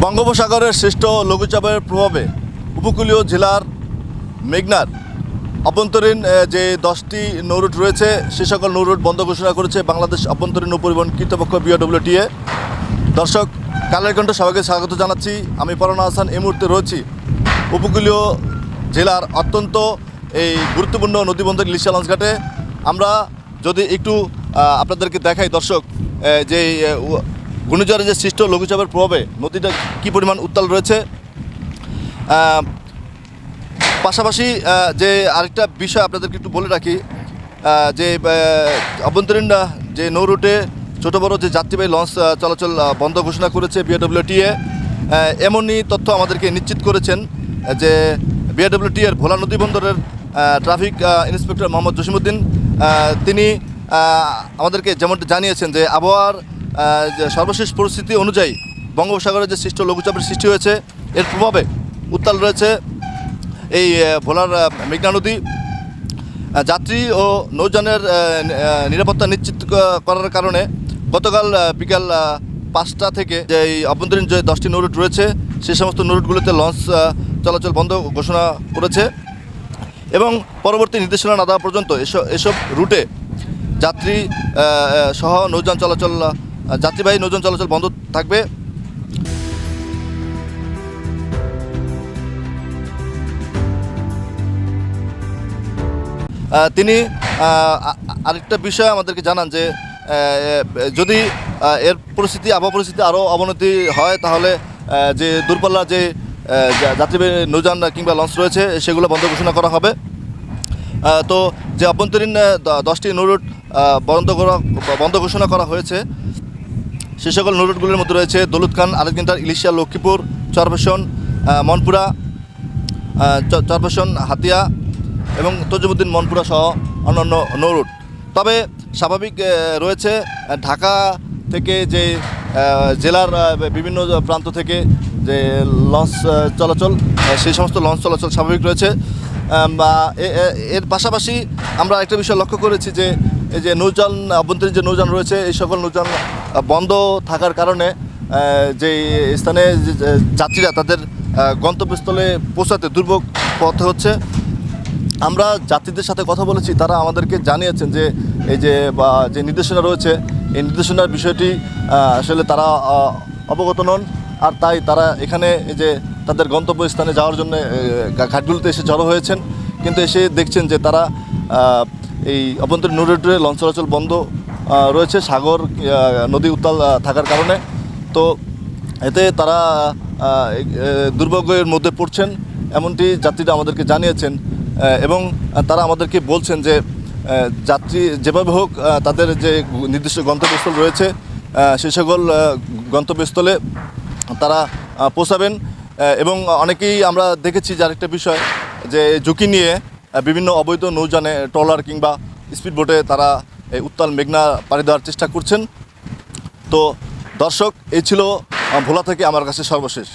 বঙ্গোপসাগরের সৃষ্ট লঘুচাপের প্রভাবে উপকূলীয় জেলার মেঘনার অভ্যন্তরীণ যে 10টি নৌরুট রয়েছে সে সকল নৌরুট বন্ধ ঘোষণা করেছে বাংলাদেশ অভ্যন্তরীণ নৌপরিবহন কর্তৃপক্ষ BRWTA। দর্শক, কালের কণ্ঠে সবাইকে স্বাগত জানাচ্ছি। আমি পরান হাসান এই মুহূর্তে রয়েছি উপকূলীয় জেলার অত্যন্ত এই গুরুত্বপূর্ণ নদীবন্দর ইলিশা লঞ্চ ঘাটে। আমরা যদি একটু আপনাদেরকে দেখাই দর্শক, যে ঘূর্ণিঝড়ের যে সৃষ্ট লঘুচাপের প্রভাবে নদীটা কী পরিমাণ উত্তাল রয়েছে। পাশাপাশি যে আরেকটা বিষয় আপনাদেরকে একটু বলে রাখি, যে অভ্যন্তরীণ যে নৌরুটে ছোটো বড়ো যে যাত্রীবাহী লঞ্চ চলাচল বন্ধ ঘোষণা করেছে BRWTA। এমনই তথ্য আমাদেরকে নিশ্চিত করেছেন যে BRWTA এর ভোলা নদী বন্দরের ট্রাফিক ইন্সপেক্টর মোহাম্মদ জসিমউদ্দিন। তিনি আমাদেরকে যেমনটা জানিয়েছেন যে আবহাওয়ার সর্বশেষ পরিস্থিতি অনুযায়ী বঙ্গোপসাগরে যে সৃষ্ট লঘুচাপের সৃষ্টি হয়েছে এর প্রভাবে উত্তাল রয়েছে এই ভোলার মেঘনা নদী। যাত্রী ও নৌযানের নিরাপত্তা নিশ্চিত করার কারণে গতকাল বিকাল 5টা থেকে যে এই অভ্যন্তরীণ যে 10টি নৌরুট রয়েছে সেই সমস্ত নৌরুটগুলোতে লঞ্চ চলাচল বন্ধ ঘোষণা করেছে এবং পরবর্তী নির্দেশনা না দেওয়া পর্যন্ত এসব রুটে যাত্রী সহ নৌযান চলাচল যাত্রীবাহী নৌযান চলাচল বন্ধ থাকবে। তিনি আরেকটা বিষয় আমাদেরকে জানান যে যদি এর পরিস্থিতি আবহাওয়া পরিস্থিতি আরও অবনতি হয় তাহলে যে দূরপাল্লার যে যাত্রীবাহী নৌযান কিংবা লঞ্চ রয়েছে সেগুলো বন্ধ ঘোষণা করা হবে। তো যে অভ্যন্তরীণ 10টি নৌরুট বন্ধ ঘোষণা করা হয়েছে সে সকল নৌরুটগুলির মধ্যে রয়েছে দৌলতখান, আলেকজান্ডার, ইলিশা, লক্ষ্মীপুর, চরফ্যাশন, মনপুরা, চরফ্যাশন, হাতিয়া এবং তজুমুদ্দিন মনপুরা সহ অন্যান্য নৌরুট। তবে স্বাভাবিক রয়েছে ঢাকা থেকে যে জেলার বিভিন্ন প্রান্ত থেকে যে লঞ্চ চলাচল সেই সমস্ত লঞ্চ চলাচল স্বাভাবিক রয়েছে। এর পাশাপাশি আমরা একটা বিষয় লক্ষ্য করেছি যে এই যে নৌযান অভ্যন্তরীণ যে নৌযান রয়েছে এই সকল নৌযান বন্ধ থাকার কারণে যে স্থানে যাত্রীরা তাদের গন্তব্যস্থলে পৌঁছাতে দুর্ভোগ পথ হচ্ছে। আমরা যাত্রীদের সাথে কথা বলেছি, তারা আমাদেরকে জানিয়েছেন যে এই যে যে নির্দেশনা রয়েছে এই নির্দেশনার বিষয়টি আসলে তারা অবগত নন, আর তাই তারা এখানে এই যে তাদের গন্তব্যস্থানে যাওয়ার জন্য ঘাটগুলোতে এসে জড়ো হয়েছেন, কিন্তু এসে দেখছেন যে তারা এই অভ্যন্তরীণ নৌরুটে লঞ্চ চলাচল বন্ধ রয়েছে সাগর নদী উত্তাল থাকার কারণে। তো এতে তারা দুর্ভোগের মধ্যে পড়ছেন এমনটি যাত্রীরা আমাদেরকে জানিয়েছেন এবং তারা আমাদেরকে বলছেন যে যাত্রী যেভাবে হোক তাদের যে নির্দিষ্ট গন্তব্যস্থল রয়েছে সে সকল গন্তব্যস্থলে তারা পৌঁছাবেন। এবং অনেকেই আমরা দেখেছি যে আরেকটা বিষয় যে ঝুঁকি নিয়ে বিভিন্ন অবৈধ নৌযানে ট্রলার কিংবা স্পিড বোটে তারা এই উত্তাল মেঘনা পাড়ি দেওয়ার চেষ্টা করছেন। তো দর্শক, এই ছিল ভোলা থেকে আমার কাছে সর্বশেষ।